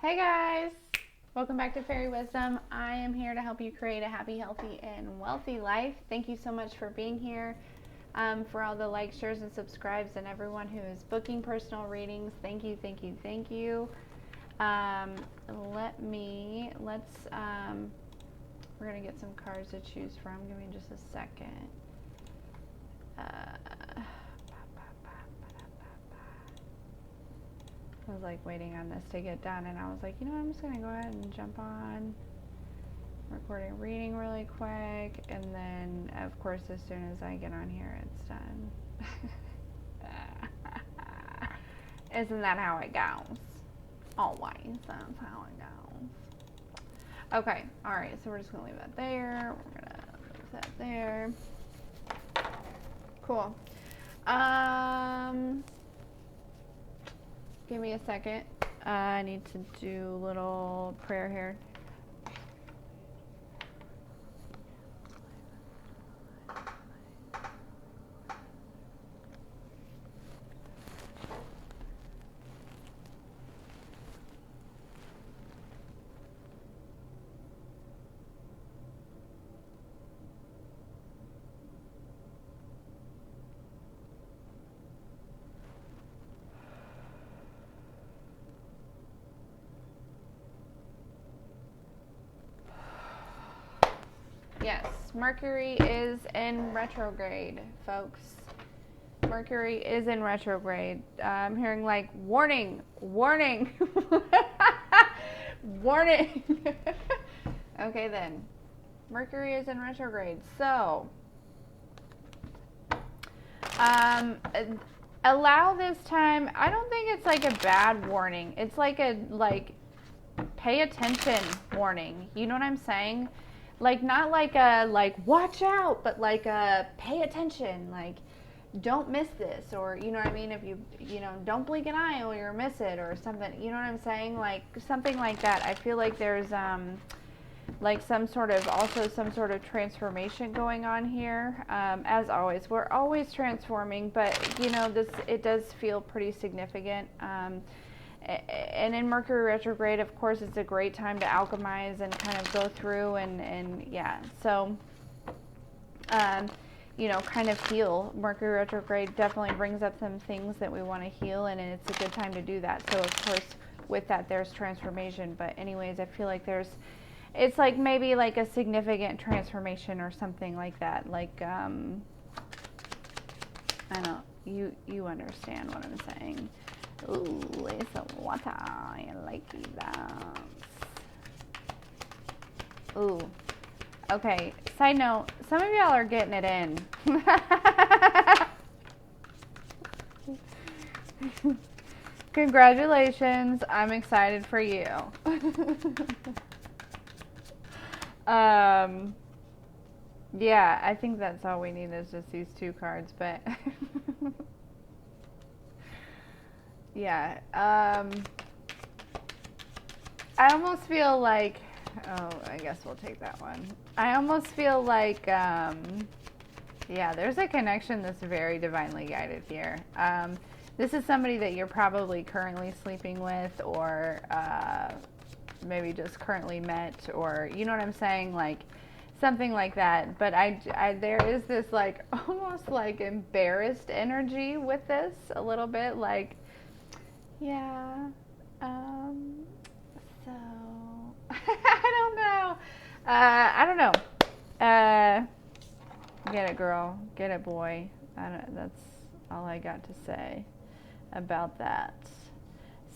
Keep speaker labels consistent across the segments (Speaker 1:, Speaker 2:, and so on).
Speaker 1: Hey guys, welcome back to Fairy Wisdom. I am here to help you create a happy, healthy, and wealthy life. Thank you so much for being here. For all the likes, shares, and subscribes, and everyone who is booking personal readings. Thank you, thank you, thank you. We're gonna get some cards to choose from. Give me just a second. I was like waiting on this to get done, and I was like, you know, I'm just gonna go ahead and jump on recording reading really quick, and then of course as soon as I get on here it's done. Isn't that how it goes? Always, that's how it goes. Okay, alright, so we're just gonna leave that there. We're gonna leave that there. Cool. Give me a second. I need to do a little prayer here. Yes, Mercury is in retrograde, folks. Mercury is in retrograde. I'm hearing like, warning, warning, warning. Okay then, Mercury is in retrograde. So, allow this time. I don't think it's like a bad warning. It's like a, pay attention warning. You know what I'm saying? Like, not like a, watch out, but like a, pay attention. Like, don't miss this, or, you know what I mean? If you don't blink an eye or you'll miss it, or something. You know what I'm saying? Like, something like that. I feel like there's, like some sort of transformation going on here. As always, we're always transforming, but, you know, it does feel pretty significant. And in Mercury retrograde, of course, it's a great time to alchemize and kind of go through and yeah. So, you know, kind of heal. Mercury retrograde definitely brings up some things that we want to heal, and it's a good time to do that. So, of course, with that, there's transformation. But anyways, I feel like it's like maybe like a significant transformation or something like that. Like, I don't, you understand what I'm saying. Ooh, it's a water. I like that. Ooh. Okay, side note, some of y'all are getting it in. Congratulations. I'm excited for you. Yeah, I think that's all we need is just these two cards, but yeah, I almost feel like, oh, I guess we'll take that one. I almost feel like, yeah, there's a connection that's very divinely guided here. This is somebody that you're probably currently sleeping with, or maybe just currently met, or, you know what I'm saying? Like, something like that. But there is this, like, almost like embarrassed energy with this, a little bit, like, yeah, so, I don't know, get it, girl, get it, boy. That's all I got to say about that.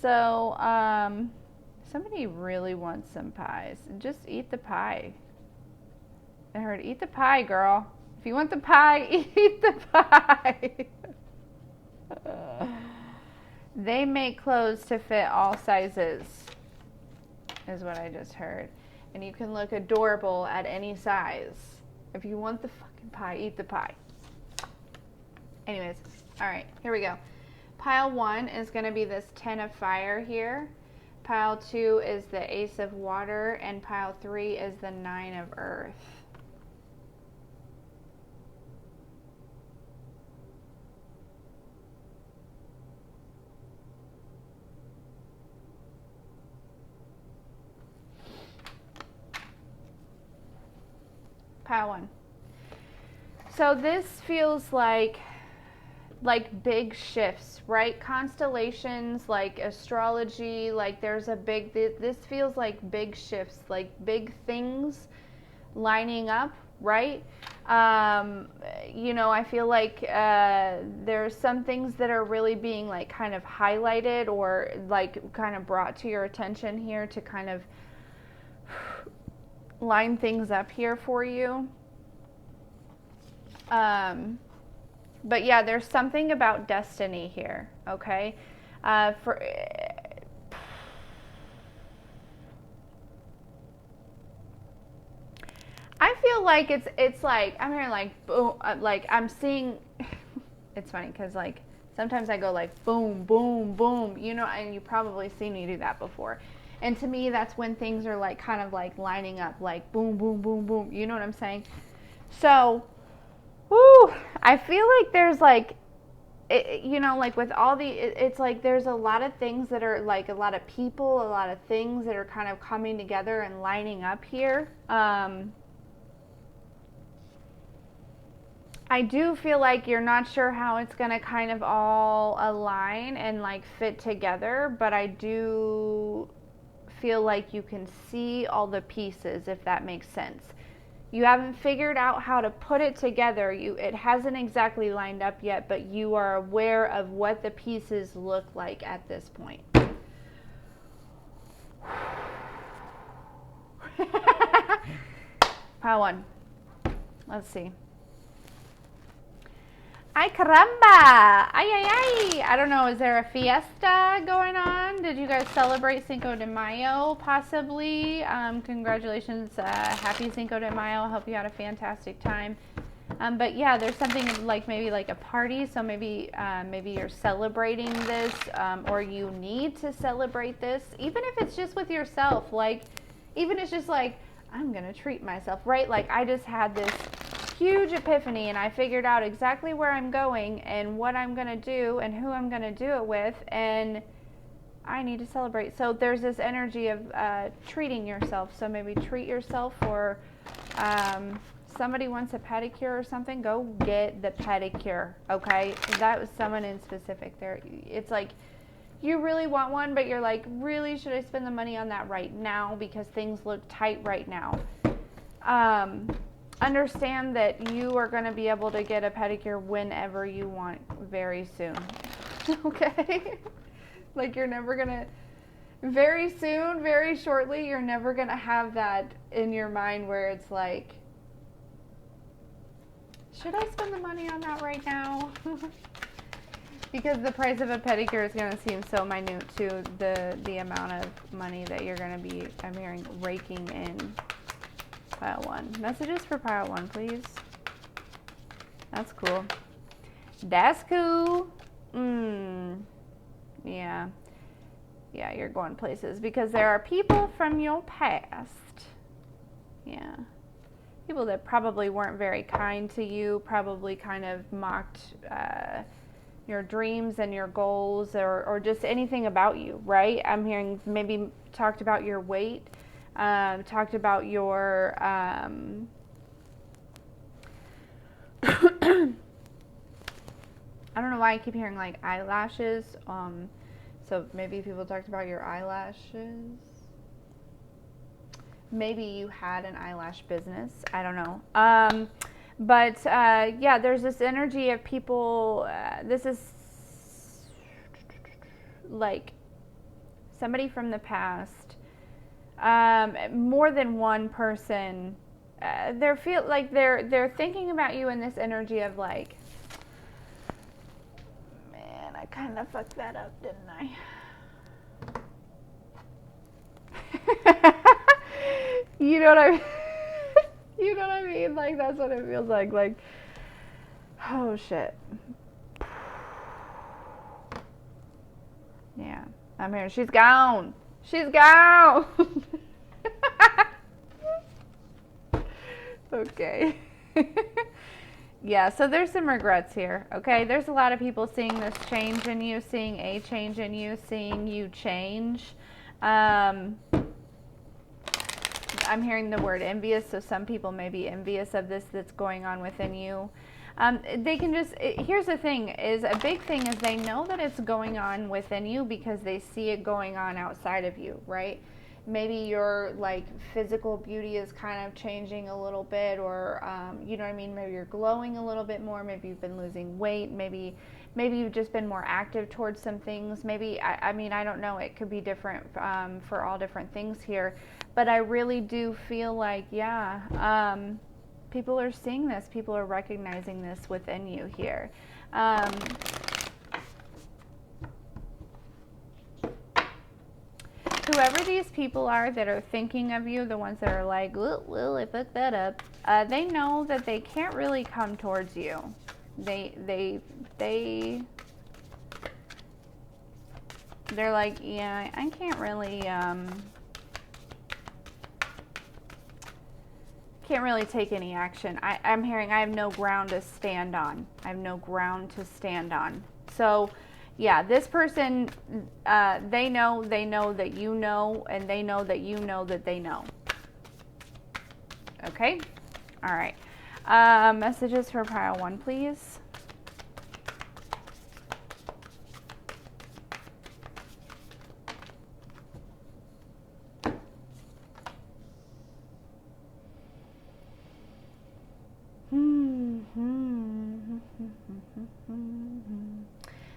Speaker 1: So, somebody really wants some pies. Just eat the pie. I heard, eat the pie, girl. If you want the pie, eat the pie. They make clothes to fit all sizes, is what I just heard. And you can look adorable at any size. If you want the fucking pie, eat the pie. Anyways, all right, here we go. Pile 1 is going to be this 10 of fire here. Pile 2 is the ace of water, and pile 3 is the 9 of earth. Pile one. So this feels like big shifts, right? Constellations, like astrology, like there's a big, this feels like big shifts, like big things lining up, right? You know, I feel like there's some things that are really being like kind of highlighted or like kind of brought to your attention here to kind of line things up here for you. But yeah, there's something about destiny here, okay? I feel like it's like, I'm hearing like, boom, like I'm seeing, it's funny because like sometimes I go like boom, boom, boom, you know, and you probably seen me do that before. And to me, that's when things are like kind of like lining up, like boom, boom, boom, boom, you know what I'm saying? So, whoo, I feel like there's like, you know, like with all it's like there's a lot of things that are like a lot of people, a lot of things that are kind of coming together and lining up here. I do feel like you're not sure how it's going to kind of all align and like fit together, but I do feel like you can see all the pieces, if that makes sense. You haven't figured out how to put it together. It hasn't exactly lined up yet, but you are aware of what the pieces look like at this point. Pile one. Let's see. Ay caramba! Ay ay ay! I don't know, is there a fiesta going on? Did you guys celebrate Cinco de Mayo, possibly? Congratulations, happy Cinco de Mayo. I hope you had a fantastic time. But yeah, there's something like maybe like a party, so maybe you're celebrating this, or you need to celebrate this, even if it's just with yourself. Like, even it's just like, I'm gonna treat myself, right? Like, I just had this huge epiphany and I figured out exactly where I'm going and what I'm going to do and who I'm going to do it with, and I need to celebrate. So there's this energy of treating yourself. So maybe treat yourself, or somebody wants a pedicure or something, go get the pedicure, okay? That was someone in specific there. It's like you really want one, but you're like, really, should I spend the money on that right now because things look tight right now? Understand that you are going to be able to get a pedicure whenever you want very soon. Okay? Like, you're never going to, very soon, very shortly, you're never going to have that in your mind where it's like, should I spend the money on that right now? Because the price of a pedicure is going to seem so minute to the amount of money that you're going to be, I'm hearing, raking in. Pile one. Messages for pile one, please. That's cool. That's cool. Yeah. Yeah, you're going places because there are people from your past. Yeah. People that probably weren't very kind to you, probably kind of mocked your dreams and your goals, or just anything about you, right? I'm hearing maybe talked about your weight. Talked about your, I don't know why I keep hearing like eyelashes. So maybe people talked about your eyelashes. Maybe you had an eyelash business. I don't know. But yeah, there's this energy of people. This is like somebody from the past. More than one person, they're thinking about you in this energy of like, man, I kind of fucked that up, didn't I? You know what I mean? You know what I mean? Like, that's what it feels like. Like, oh shit. Yeah, I'm here. She's gone. She's gone. Okay. Yeah, so there's some regrets here, okay? There's a lot of people seeing this change in you, seeing a change in you, seeing you change. I I'm hearing the word envious, so some people may be envious of this that's going on within you. They can just, here's the thing, is a big thing is they know that it's going on within you because they see it going on outside of you, right? Maybe your like physical beauty is kind of changing a little bit, or you know what I mean, maybe you're glowing a little bit more, maybe you've been losing weight, maybe you've just been more active towards some things, maybe, I mean, I don't know, it could be different for all different things here, but I really do feel like, yeah, people are seeing this, people are recognizing this within you here. Whoever these people are that are thinking of you, the ones that are like, well, I fucked that up, they know that they can't really come towards you. They're like, yeah, I can't really take any action. I'm hearing I have no ground to stand on. I have no ground to stand on. So yeah, this person, they know that you know, and they know that you know that they know. Okay? All right. Messages for pile 1, please.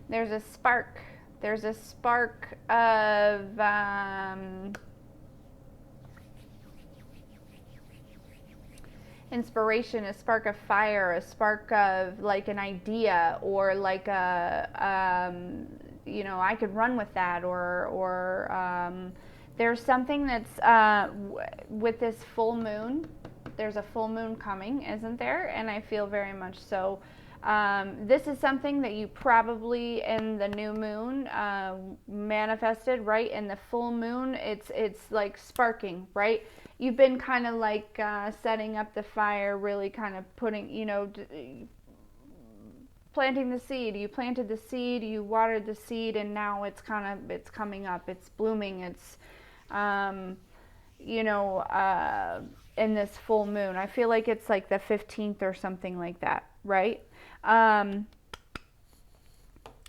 Speaker 1: There's a spark. There's a spark of inspiration, a spark of fire, a spark of like an idea, or like a you know, I could run with that, or there's something that's with this full moon. There's a full moon coming, isn't there? And I feel very much so. This is something that you probably in the new moon manifested, right? In the full moon, it's like sparking, right? You've been kind of like setting up the fire, really kind of putting, you know, planting the seed. You planted the seed, you watered the seed, and now it's coming up, it's blooming, it's you know, in this full moon. I feel like it's like the 15th or something like that, right?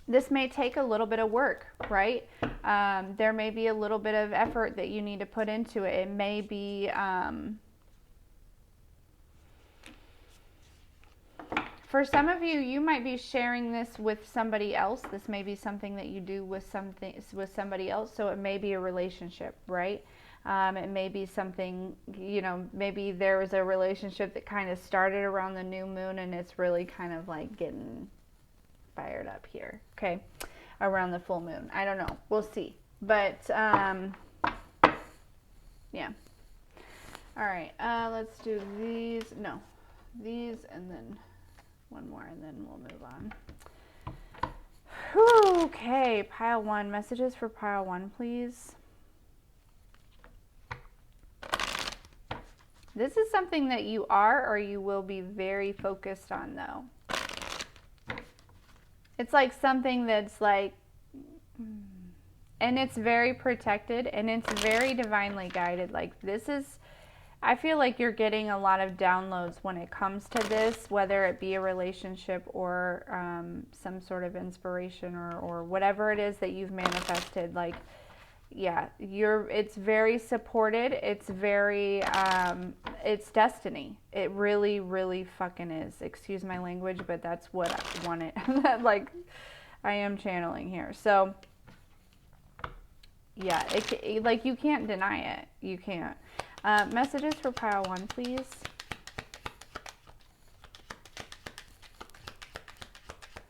Speaker 1: This may take a little bit of work, right? There may be a little bit of effort that you need to put into it. It may be for some of you, you might be sharing this with somebody else. This may be something that you do with somebody else, so it may be a relationship, right? It may be something, you know, maybe there was a relationship that kind of started around the new moon, and it's really kind of like getting fired up here, okay, around the full moon. I don't know. We'll see. But, yeah. All right. Let's do these. No. These, and then one more, and then we'll move on. Whew, okay. Pile 1. Messages for pile 1, please. This is something that you are or you will be very focused on, though. It's like something that's like, and it's very protected, and it's very divinely guided. Like this is, I feel like you're getting a lot of downloads when it comes to this, whether it be a relationship or some sort of inspiration or whatever it is that you've manifested. Like, yeah, it's very supported. It's very, it's destiny. It really, really fucking is. Excuse my language, but that's what I wanted. Like, I am channeling here. So, yeah, like you can't deny it. You can't. Messages for pile 1, please.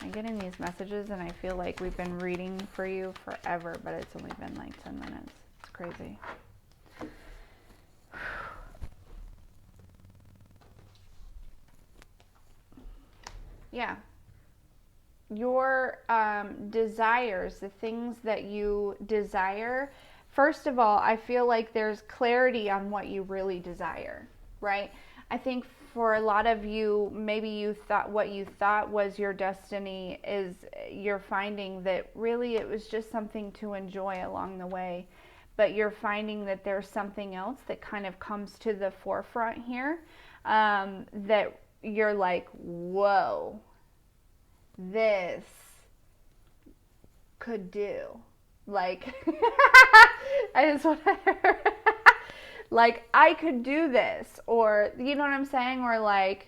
Speaker 1: I'm getting these messages and I feel like we've been reading for you forever, but it's only been like 10 minutes. It's crazy. Yeah. Your desires, the things that you desire, first of all, I feel like there's clarity on what you really desire, right? I think for a lot of you, maybe you thought what you thought was your destiny is you're finding that really it was just something to enjoy along the way. but you're finding that there's something else that kind of comes to the forefront here, that you're like, whoa, this could do. Like, I just want to, like, I could do this, or, you know what I'm saying? Or like,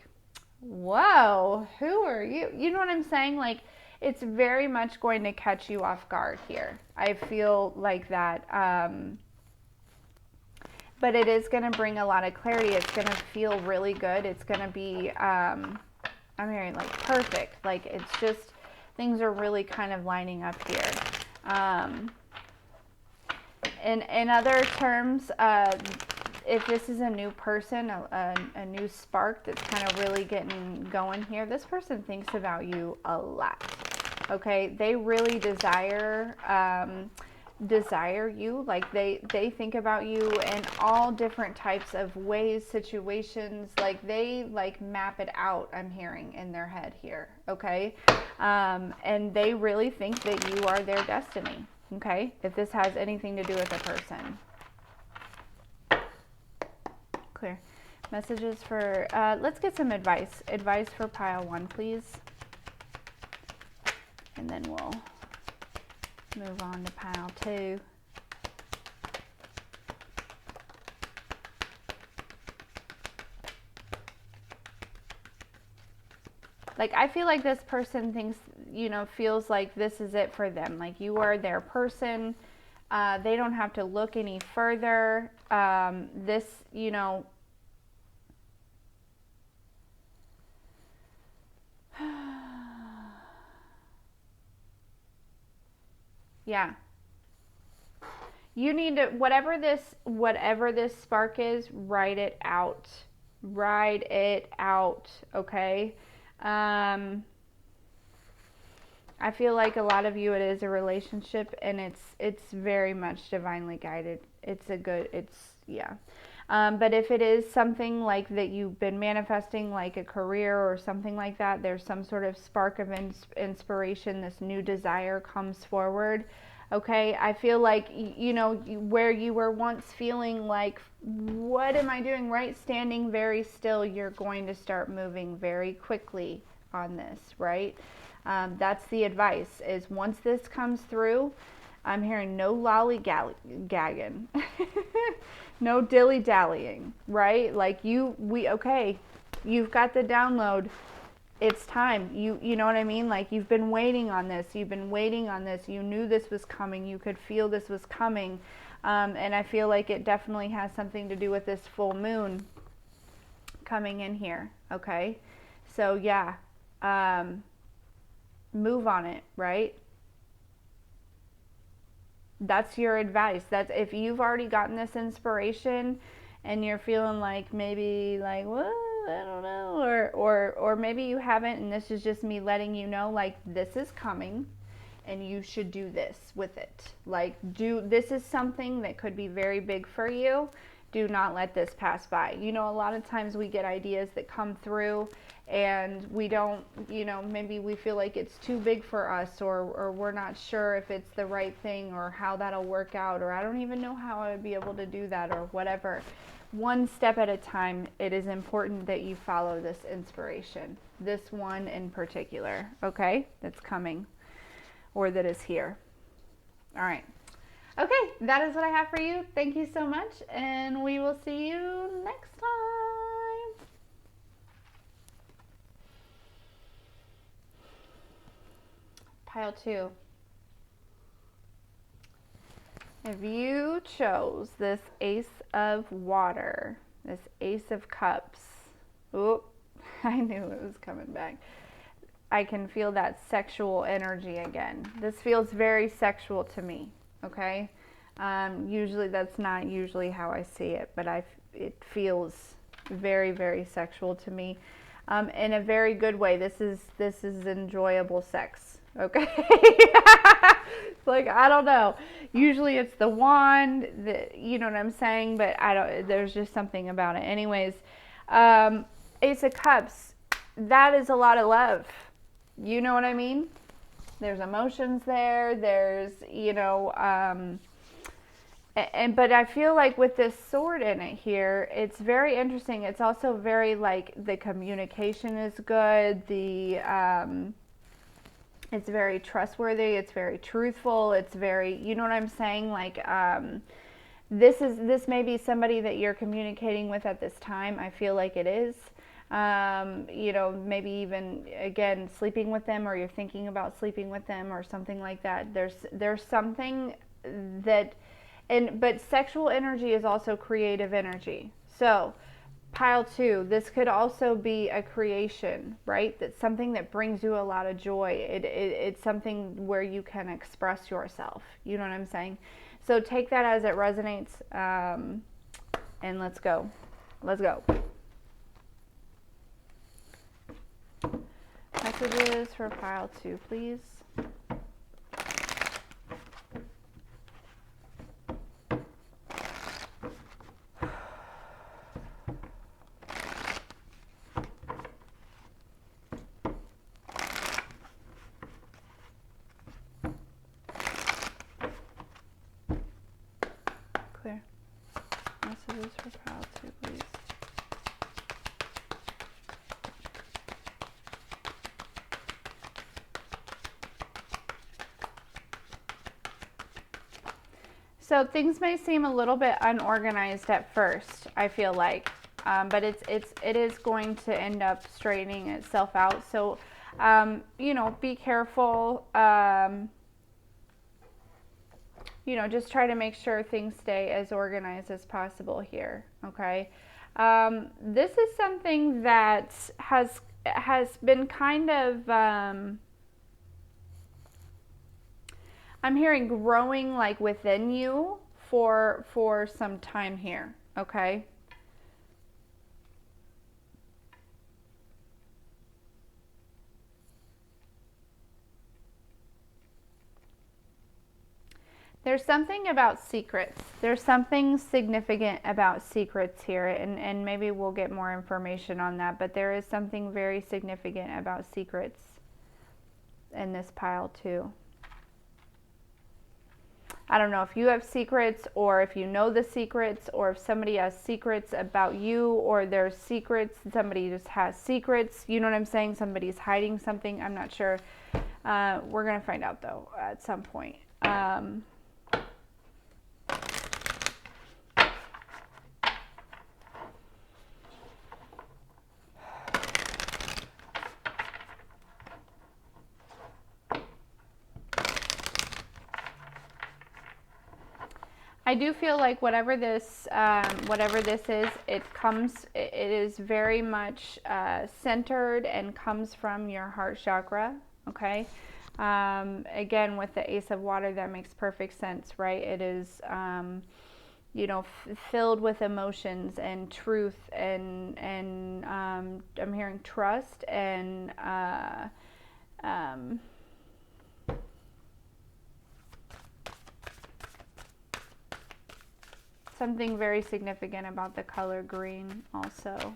Speaker 1: whoa, who are you? You know what I'm saying? Like, it's very much going to catch you off guard here. I feel like that. But it is going to bring a lot of clarity. It's going to feel really good. It's going to be, I'm hearing like perfect. Like, it's just, things are really kind of lining up here. In other terms, if this is a new person, a new spark that's kind of really getting going here, this person thinks about you a lot. Okay, they really desire you. Like, they think about you in all different types of ways, situations. Like, they like map it out, I'm hearing, in their head here. Okay, and they really think that you are their destiny. Okay, if this has anything to do with a person. Clear. Messages for, let's get some advice. Advice for pile 1, please. And then we'll move on to pile 2. Like, I feel like this person thinks, you know, feels like this is it for them. Like, you are their person. They don't have to look any further. This, you know, yeah. You need to, whatever this spark is, write it out. Write it out, okay? I feel like a lot of you, it is a relationship, and it's very much divinely guided. But if it is something like that you've been manifesting, like a career or something like that, there's some sort of spark of inspiration, this new desire comes forward. Okay, I feel like, you know, where you were once feeling like, what am I doing, right? Standing very still, you're going to start moving very quickly on this, right? That's the advice, is once this comes through, I'm hearing no lollygagging, no dilly-dallying, right? Like, okay, you've got the download. It's time. You know what I mean? Like, you've been waiting on this. You've been waiting on this. You knew this was coming. You could feel this was coming. And I feel like it definitely has something to do with this full moon coming in here. Okay? So, yeah. Move on it, right? That's your advice. That's, if you've already gotten this inspiration and you're feeling like maybe like, what? I don't know, or maybe you haven't, and this is just me letting you know, like, this is coming and you should do this with it. Like, this is something that could be very big for you. Do not let this pass by. You know, a lot of times we get ideas that come through and we don't, you know, maybe we feel like it's too big for us, or we're not sure if it's the right thing or how that'll work out, or I don't even know how I would be able to do that, or whatever. One step at a time, it is important that you follow this inspiration, this one in particular, okay, that's coming, or that is here. All right. Okay, that is what I have for you. Thank you so much, and we will see you next time. Pile 2. If you chose this Ace of Water, this Ace of Cups, oop, I knew it was coming back. I can feel that sexual energy again. This feels very sexual to me, okay? Usually that's not usually how I see it, but it feels very, very sexual to me, in a very good way. This is enjoyable sex, okay? Like, I don't know. Usually it's the wand, you know what I'm saying? But there's just something about it. Anyways, Ace of Cups, that is a lot of love. You know what I mean? There's emotions there. There's, you know, But I feel like with this sword in it here, it's very interesting. It's also very like the communication is good. It's very trustworthy. It's very truthful. It's very, you know what I'm saying? Like, this may be somebody that you're communicating with at this time. I feel like it is. You know, maybe even again sleeping with them, or you're thinking about sleeping with them, or something like that. There's something that, but sexual energy is also creative energy. So pile 2, this could also be a creation, right? That's something that brings you a lot of joy. It's something where you can express yourself. You know what I'm saying? So take that as it resonates, and let's go. Let's go. Messages for pile 2, please. Clear. Messages for pile 2, please. So things may seem a little bit unorganized at first, I feel like, but it is going to end up straightening itself out. So, you know, be careful. You know, just try to make sure things stay as organized as possible here. Okay. This is something that has been kind of. I'm hearing growing like within you for some time here, okay? There's something about secrets. There's something significant about secrets here, and maybe we'll get more information on that, but there is something very significant about secrets in this pile too. I don't know if you have secrets, or if you know the secrets, or if somebody has secrets about you, or there's secrets, somebody just has secrets. You know what I'm saying? Somebody's hiding something. I'm not sure. We're going to find out, though, at some point. I do feel like whatever this is, it is very much centered and comes from your heart chakra. Okay. Again, with the Ace of Water, that makes perfect sense, right? It is, you know, filled with emotions and truth, and I'm hearing trust and something very significant about the color green also.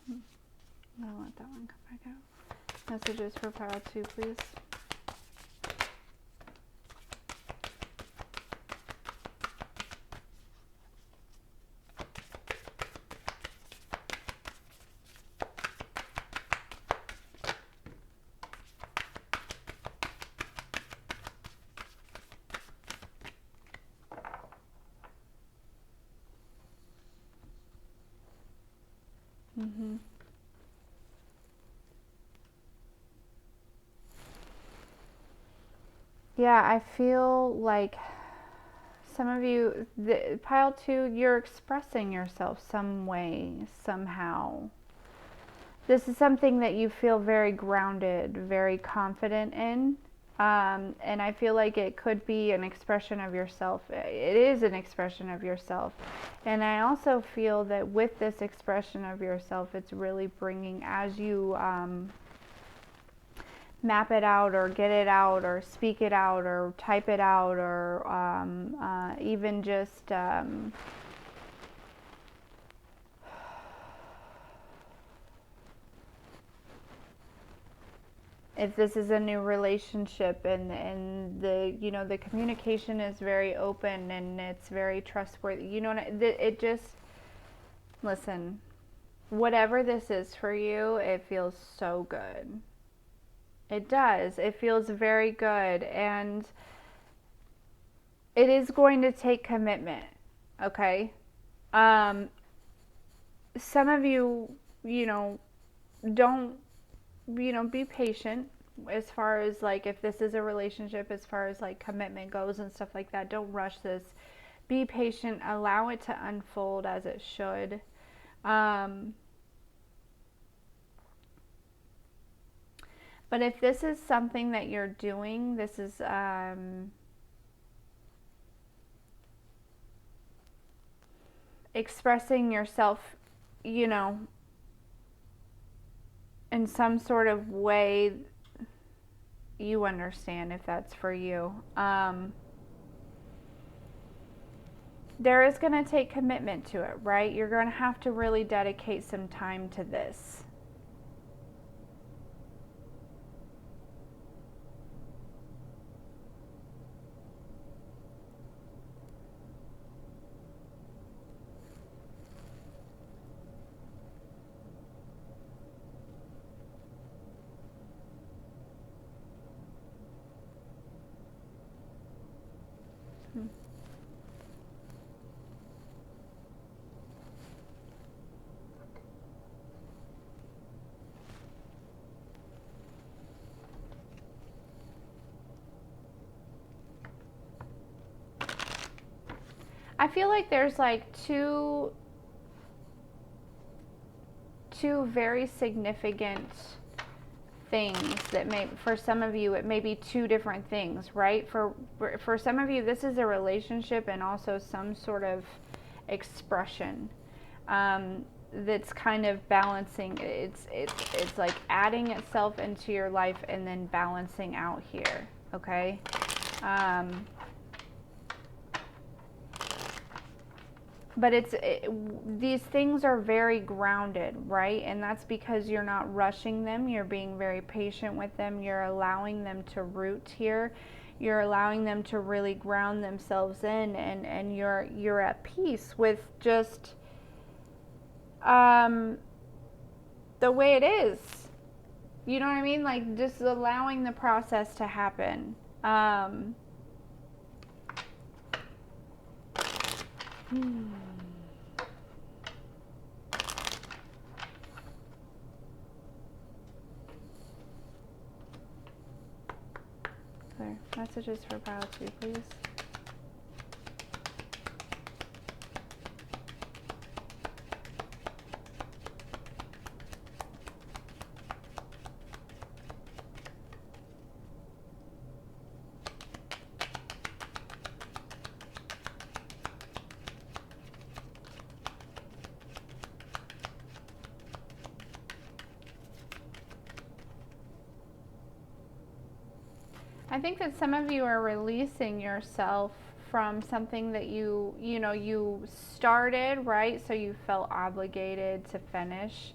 Speaker 1: I'm gonna let that one come back out. Messages for pile 2, please. Mm-hmm. Yeah, I feel like some of you, the pile 2, you're expressing yourself some way, somehow. This is something that you feel very grounded, very confident in. And I feel like it could be an expression of yourself. It is an expression of yourself. And I also feel that with this expression of yourself, it's really bringing, as you map it out, or get it out, or speak it out, or type it out, or even just If this is a new relationship and the, you know, the communication is very open and it's very trustworthy, you know, it just, listen, whatever this is for you, it feels so good. It does. It feels very good. And it is going to take commitment. Okay? Some of you, you know, don't, you know, be patient as far as like if this is a relationship, as far as like commitment goes and stuff like that. Don't rush this. Be patient. Allow it to unfold as it should. But if this is something that you're doing, this is expressing yourself, you know, in some sort of way, you understand if that's for you. There is going to take commitment to it, right? You're going to have to really dedicate some time to this. I feel like there's like two very significant things that may, for some of you, it may be two different things, right? For some of you, this is a relationship and also some sort of expression that's kind of balancing. It's like adding itself into your life and then balancing out here, okay? But these things are very grounded, right? And that's because you're not rushing them. You're being very patient with them. You're allowing them to root here. You're allowing them to really ground themselves in, and you're at peace with just the way it is. You know what I mean? Like just allowing the process to happen. Clear. Messages for pile 2, please. I think that some of you are releasing yourself from something that you started, right? So you felt obligated to finish,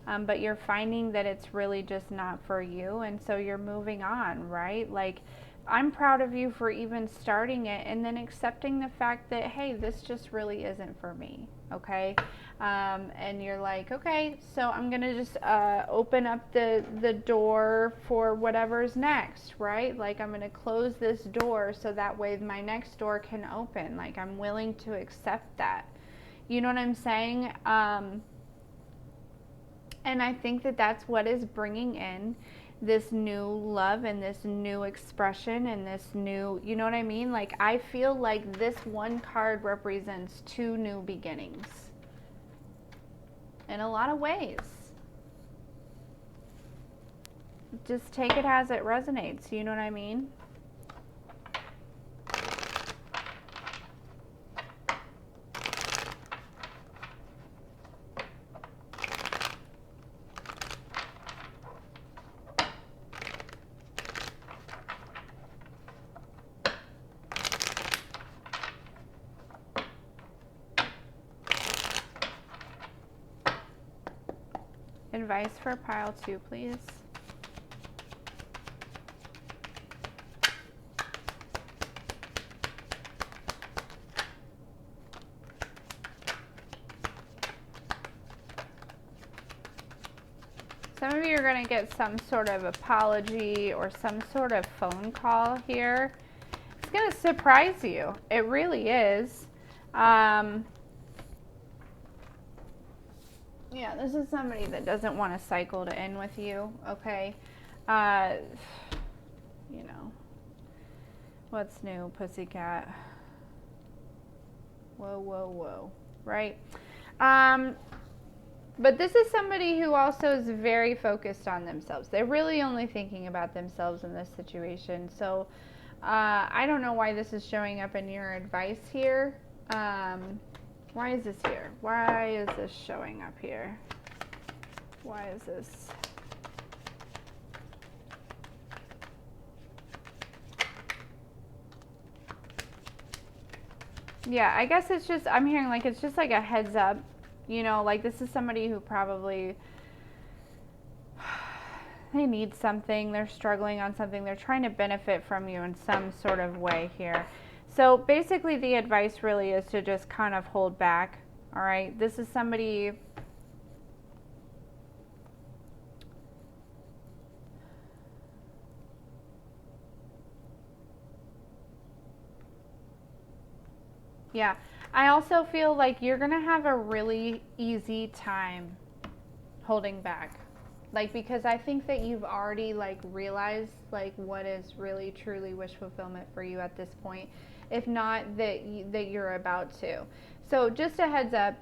Speaker 1: but you're finding that it's really just not for you, and so you're moving on, right? Like, I'm proud of you for even starting it and then accepting the fact that, hey, this just really isn't for me, okay? And you're like, okay, so I'm gonna just open up the door for whatever's next, right? Like, I'm gonna close this door so that way my next door can open. Like, I'm willing to accept that. You know what I'm saying? And I think that that's what is bringing in this new love and this new expression and this new, you know what I mean? Like, I feel like this one card represents 2 new beginnings in a lot of ways. Just take it as it resonates, you know what I mean? Advice for pile 2, please. Some of you are going to get some sort of apology or some sort of phone call here. It's going to surprise you. It really is. Yeah, this is somebody that doesn't want a cycle to end with you, okay? You know, what's new, pussycat? Whoa, whoa, whoa, right? But this is somebody who also is very focused on themselves. They're really only thinking about themselves in this situation. So I don't know why this is showing up in your advice here. Why is this here? Why is this showing up here? Why is this? Yeah, I guess it's just, I'm hearing like it's just like a heads up. You know, like this is somebody who probably, they need something, they're struggling on something, they're trying to benefit from you in some sort of way here. So basically the advice really is to just kind of hold back, all right? This is somebody, yeah. I also feel like you're going to have a really easy time holding back. Like, because I think that you've already like realized like what is really truly wish fulfillment for you at this point, if not that you're about to. So just a heads up,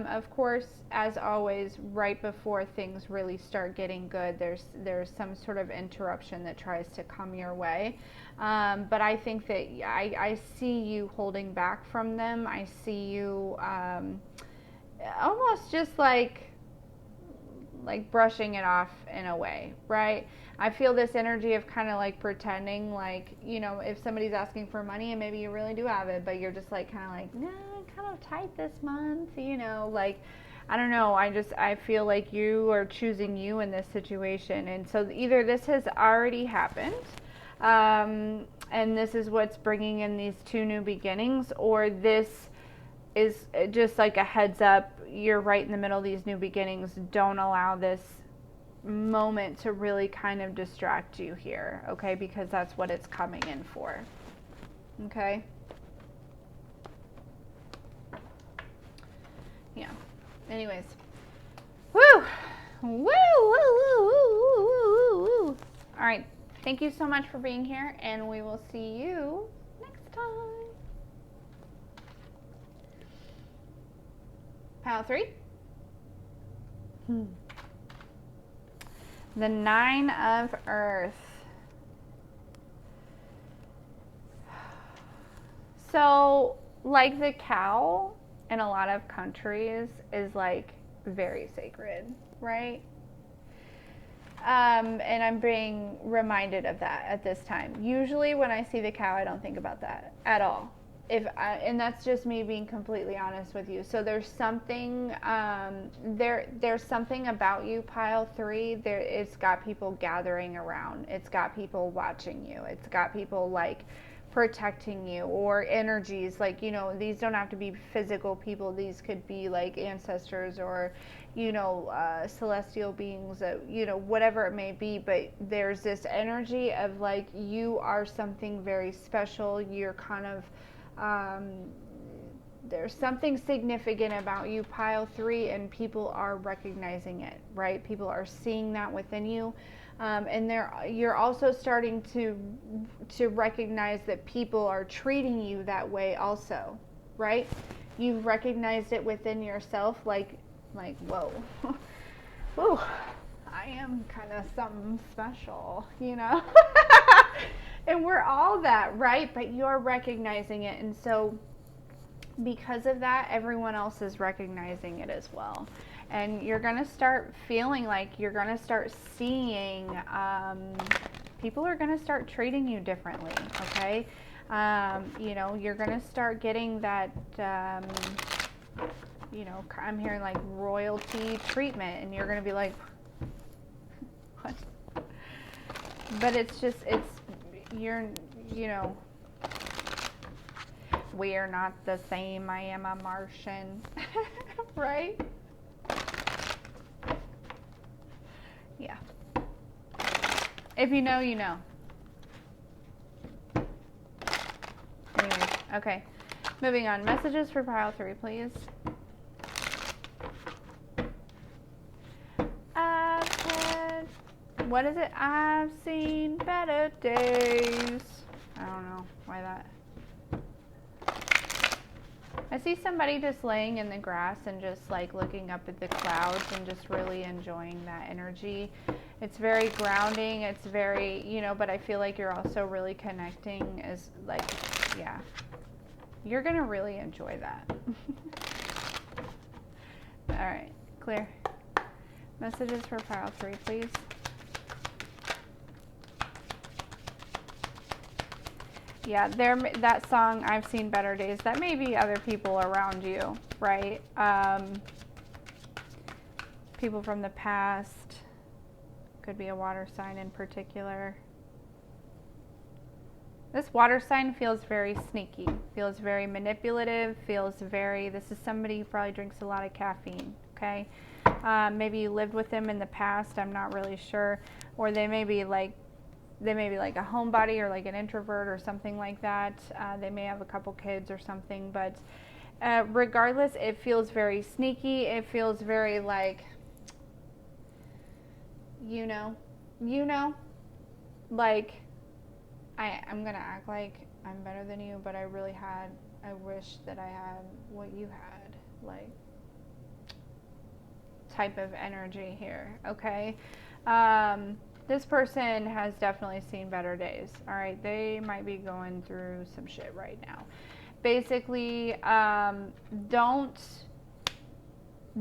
Speaker 1: of course, as always, right before things really start getting good, there's some sort of interruption that tries to come your way. But I think that I see you holding back from them. I see you almost just like brushing it off in a way, right? I feel this energy of kind of like pretending like, you know, if somebody's asking for money and maybe you really do have it, but you're just like kind of like, nah, kind of tight this month, you know, like, I don't know. I feel like you are choosing you in this situation. And so either this has already happened, and this is what's bringing in these two new beginnings, or this is just like a heads up. You're right in the middle of these new beginnings. Don't allow this moment to really kind of distract you here, okay? Because that's what it's coming in for, okay? Yeah. Anyways. Woo! Woo! Woo! Woo! Woo! Woo! Woo! All right. Thank you so much for being here, and we will see you next time. Pile 3. The 9 of Earth. So, like the cow in a lot of countries is like very sacred, right? And I'm being reminded of that at this time. Usually when I see the cow, I don't think about that at all. And that's just me being completely honest with you. So there's something, there's something about you, pile 3. It's got people gathering around. It's got people watching you. It's got people like protecting you, or energies like, you know, these don't have to be physical people. These could be like ancestors, or, you know, celestial beings, you know, whatever it may be. But there's this energy of like, you are something very special. You're kind of, there's something significant about you, pile 3, and people are recognizing it, right? People are seeing that within you. And you're also starting to recognize that people are treating you that way also, right? You've recognized it within yourself, like whoa, whoa, I am kind of something special, you know? And we're all that, right? But you're recognizing it. And so because of that, everyone else is recognizing it as well. And you're going to start feeling like you're going to start seeing, people are going to start treating you differently, okay? You know, you're going to start getting that, you know, I'm hearing like royalty treatment, and you're going to be like, what? But it's just, you're, you know, we are not the same. I am a Martian, right? If you know, you know. Anyways, okay. Moving on. Messages for pile 3, please. What is it? I've seen better days. I don't know why that. I see somebody just laying in the grass and just like looking up at the clouds and just really enjoying that energy. It's very grounding. It's very, you know, but I feel like you're also really connecting as like, yeah. You're going to really enjoy that. All right, clear. Messages for pile 3, please. Yeah, that song, I've Seen Better Days, that may be other people around you, right? People from the past, could be a water sign in particular. This water sign feels very sneaky, feels very manipulative, feels very, this is somebody who probably drinks a lot of caffeine, okay? Maybe you lived with them in the past, I'm not really sure. Or they may be like a homebody or like an introvert or something like that. They may have a couple kids or something, but regardless, it feels very sneaky. It feels very like, you know, like, I'm going to act like I'm better than you, but I wish that I had what you had, like, type of energy here, okay? This person has definitely seen better days, all right? They might be going through some shit right now. Basically,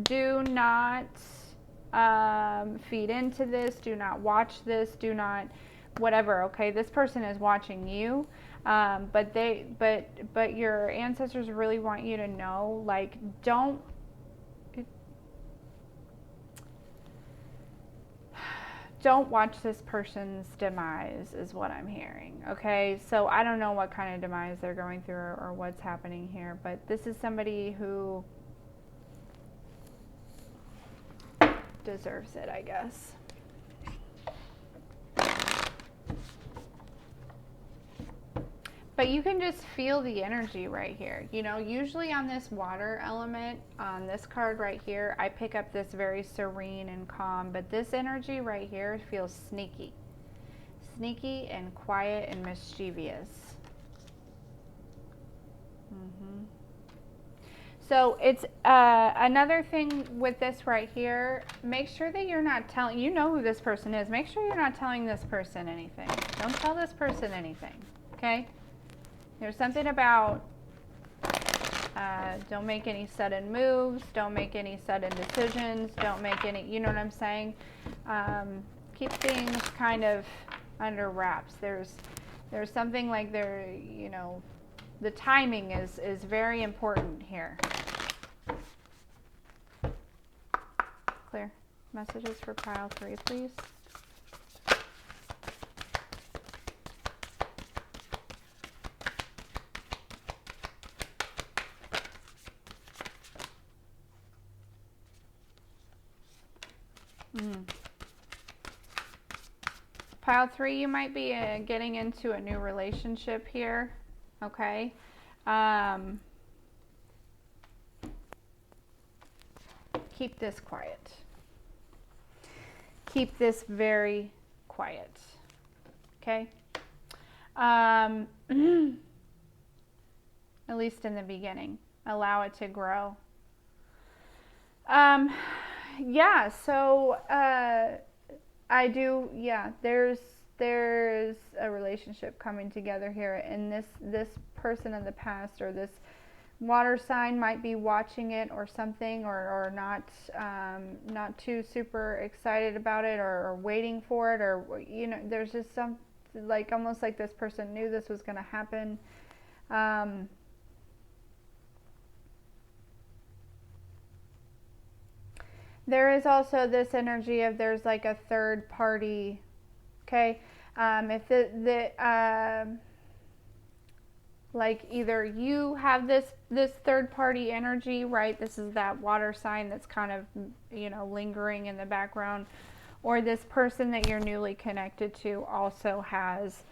Speaker 1: do not feed into this, do not watch this, do not whatever, okay? This person is watching you, but your ancestors really want you to know, like, don't watch this person's demise is what I'm hearing, okay? So I don't know what kind of demise they're going through or what's happening here, but this is somebody who deserves it, I guess. But you can just feel the energy right here. You know, usually on this water element, on this card right here, I pick up this very serene and calm. But this energy right here feels sneaky. Sneaky and quiet and mischievous. So it's another thing with this right here. Make sure that you're not telling, you know who this person is. Make sure you're not telling this person anything. Don't tell this person anything, okay? There's something about don't make any sudden moves, don't make any sudden decisions, don't make any, you know what I'm saying? Keep things kind of under wraps. There's something like you know, the timing is very important here. Clear. Messages for pile 3, please. Pile 3, you might be getting into a new relationship here, okay? Keep this quiet. Keep this very quiet, okay? At least in the beginning. Allow it to grow. Yeah, so I do, yeah, there's a relationship coming together here, and this person in the past or this water sign might be watching it or something, or not too super excited about it, or waiting for it, or, you know, there's just some, like, almost like this person knew this was going to happen. There is also this energy of there's like a third party, okay? If like either you have this third party energy, right? This is that water sign that's kind of, you know, lingering in the background, or this person that you're newly connected to also has,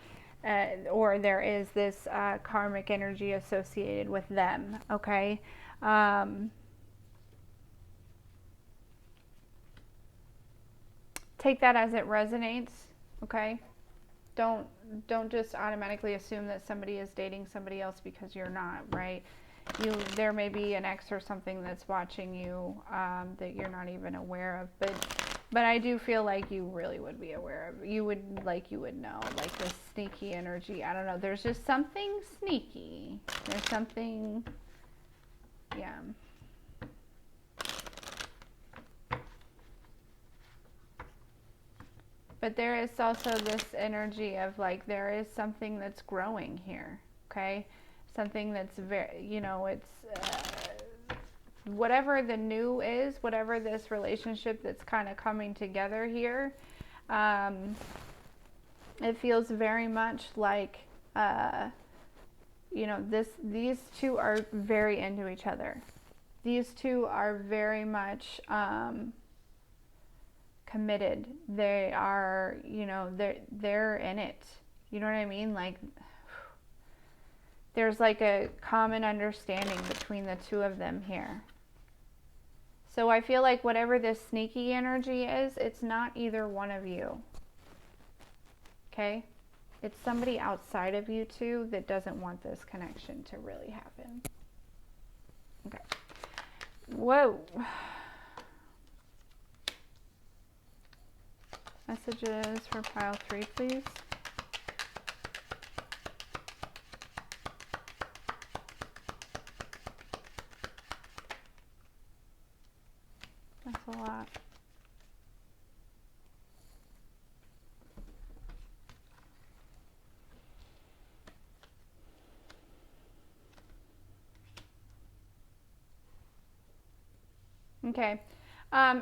Speaker 1: or there is this karmic energy associated with them, okay? Take that as it resonates, okay? Don't just automatically assume that somebody is dating somebody else because you're not, right? There may be an ex or something that's watching you that you're not even aware of, but I do feel like you really would be aware of. You would know, like this sneaky energy. I don't know. There's just something sneaky. There's something, yeah. But there is also this energy of like there is something that's growing here, okay? Something that's very, you know, it's whatever the new is, whatever this relationship that's kind of coming together here, it feels very much like, you know, these two are very into each other. These two are very much committed. They are, you know, they're in it. You know what I mean? Like, there's like a common understanding between the two of them here. So I feel like whatever this sneaky energy is, it's not either one of you. Okay? It's somebody outside of you two that doesn't want this connection to really happen. Okay. Whoa. Messages for pile 3, please. That's a lot. Okay.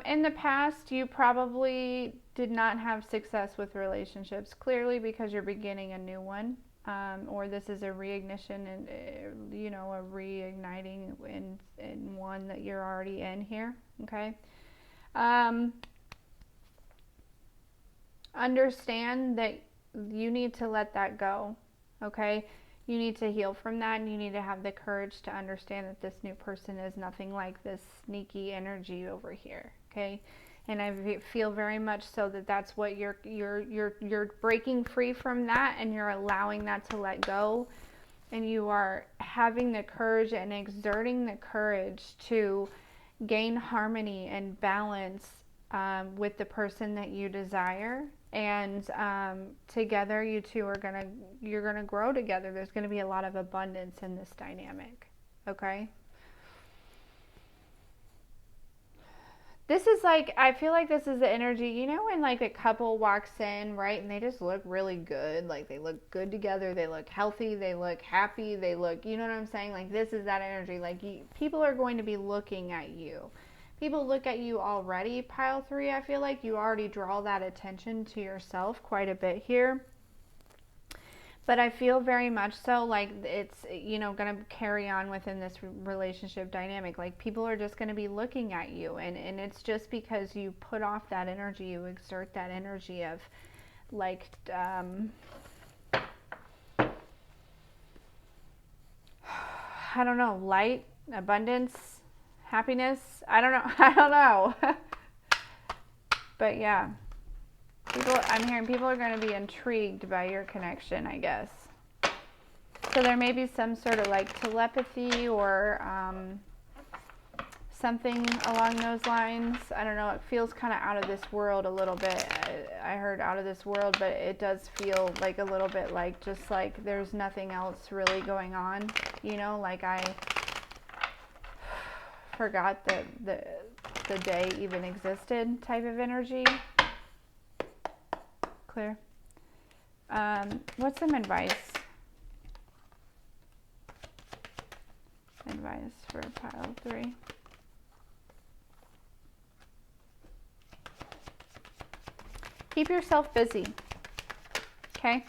Speaker 1: In the past, you probably did not have success with relationships, clearly because you're beginning a new one, or this is a reignition and, you know, a reigniting in one that you're already in here, okay? Understand that you need to let that go, okay? You need to heal from that, and you need to have the courage to understand that this new person is nothing like this sneaky energy over here, okay? And I feel very much so that that's what you're breaking free from that, and you're allowing that to let go, and you are having the courage and exerting the courage to gain harmony and balance with the person that you desire. And together you two are you're gonna grow together. There's gonna be a lot of abundance in this dynamic, okay? This is like, I feel like this is the energy, you know, when like a couple walks in, right, and they just look really good, like they look good together, they look healthy, they look happy, they look, you know what I'm saying? Like this is that energy. Like people are going to be looking at you. People look at you already, pile 3. I feel like you already draw that attention to yourself quite a bit here. But I feel very much so like it's, you know, going to carry on within this relationship dynamic. Like people are just going to be looking at you. And it's just because you put off that energy, you exert that energy of like, I don't know, light, abundance, happiness. I don't know. But yeah, I'm hearing people are going to be intrigued by your connection, I guess. So there may be some sort of like telepathy or something along those lines. I don't know. It feels kind of out of this world a little bit. I heard out of this world, but it does feel like a little bit like just like there's nothing else really going on. You know, like I forgot that the day even existed type of energy. Clear. What's some advice? Advice for pile 3. Keep yourself busy. Okay?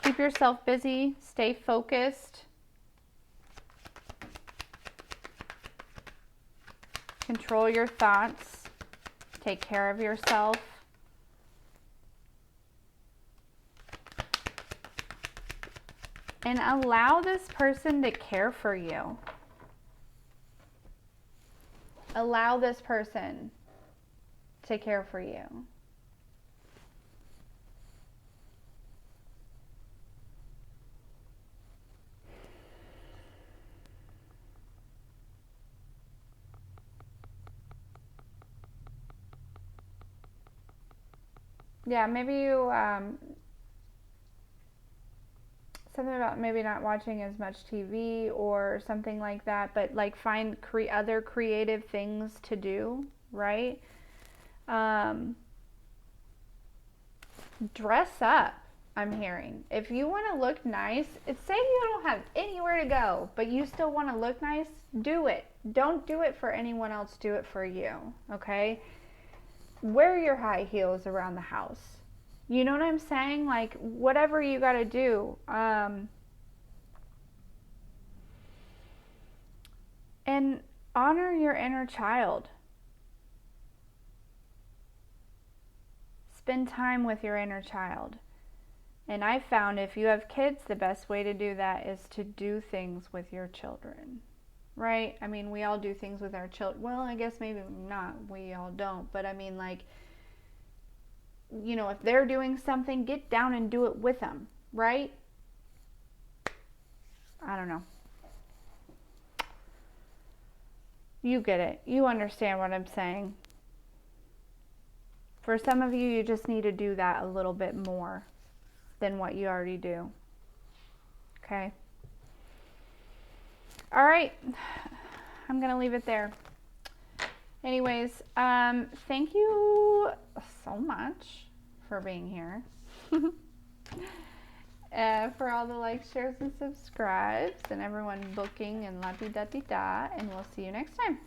Speaker 1: Keep yourself busy. Stay focused. Control your thoughts. Take care of yourself. And allow this person to care for you. Allow this person to care for you. Yeah, maybe you, something about maybe not watching as much TV or something like that, but like find other creative things to do, right? Dress up, I'm hearing. If you want to look nice, say you don't have anywhere to go, but you still want to look nice, do it. Don't do it for anyone else, do it for you, okay? Wear your high heels around the house. You know what I'm saying? Like, whatever you got to do. And honor your inner child. Spend time with your inner child. And I found if you have kids, the best way to do that is to do things with your children. Right? I mean, we all do things with our children. Well, I guess maybe not. We all don't. But I mean, like, you know, if they're doing something, get down and do it with them. Right? I don't know. You get it. You understand what I'm saying. For some of you, you just need to do that a little bit more than what you already do. Okay? All right. I'm going to leave it there. Anyways, thank you so much for being here. For all the likes, shares, and subscribes, and everyone booking and la-di-da-di-da, and we'll see you next time.